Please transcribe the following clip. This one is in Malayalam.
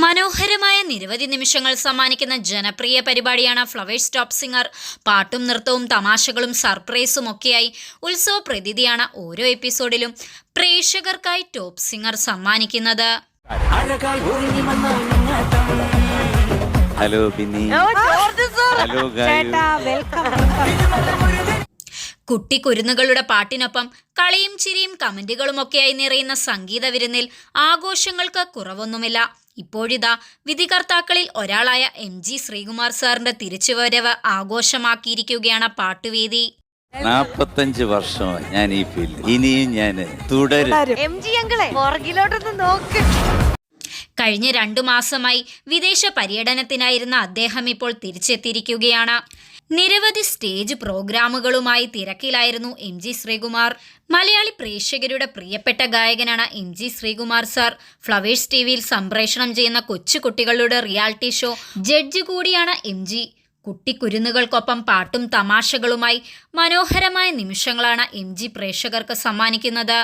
മനോഹരമായ നിരവധി നിമിഷങ്ങൾ സമ്മാനിക്കുന്ന ജനപ്രിയ പരിപാടിയാണ് ഫ്ലവേഴ്സ് ടോപ്പ് സിംഗർ. പാട്ടും നൃത്തവും തമാശകളും സർപ്രൈസും ഒക്കെയായി ഉത്സവ പ്രതീതിയാണ് ഓരോ എപ്പിസോഡിലും പ്രേക്ഷകർക്കായി ടോപ്പ് സിംഗർ സമ്മാനിക്കുന്നത്. ഹലോ ബിന്നി. ഹലോ കുട്ടിക്കുരുന്നുകളുടെ പാട്ടിനൊപ്പം കളിയും ചിരിയും കമന്റുകളുമൊക്കെയായി നിറയുന്ന സംഗീത വിരുന്നിൽ ആഘോഷങ്ങൾക്ക് കുറവൊന്നുമില്ല. ഇപ്പോഴിതാ വിധികർത്താക്കളിൽ ഒരാളായ MG ശ്രീകുമാർ സാറിന്റെ തിരിച്ചുവരവ് ആഘോഷമാക്കിയിരിക്കുകയാണ് പാട്ടുവേദി. 45 വർഷമായി ഞാൻ ഈ ഫീൽഡ്, ഇനിയും ഞാൻ തുടരും. കഴിഞ്ഞ 2 മാസമായി വിദേശ പര്യടനത്തിനായിരുന്ന അദ്ദേഹം ഇപ്പോൾ തിരിച്ചെത്തിയിരിക്കുകയാണ്. നിരവധി സ്റ്റേജ് പ്രോഗ്രാമുകളുമായി തിരക്കിലായിരുന്നു MG ശ്രീകുമാർ. മലയാളി പ്രേക്ഷകരുടെ പ്രിയപ്പെട്ട ഗായകനാണ് MG ശ്രീകുമാർ സാർ. ഫ്ലവേഴ്സ് TVയിൽ സംപ്രേഷണം ചെയ്യുന്ന കൊച്ചുകുട്ടികളുടെ റിയാലിറ്റി ഷോ ജഡ്ജ് കൂടിയാണ് MG. കുട്ടിക്കുരുന്നുകൾക്കൊപ്പം പാട്ടും തമാശകളുമായി മനോഹരമായ നിമിഷങ്ങളാണ് MG പ്രേക്ഷകർക്ക് സമ്മാനിക്കുന്നത്.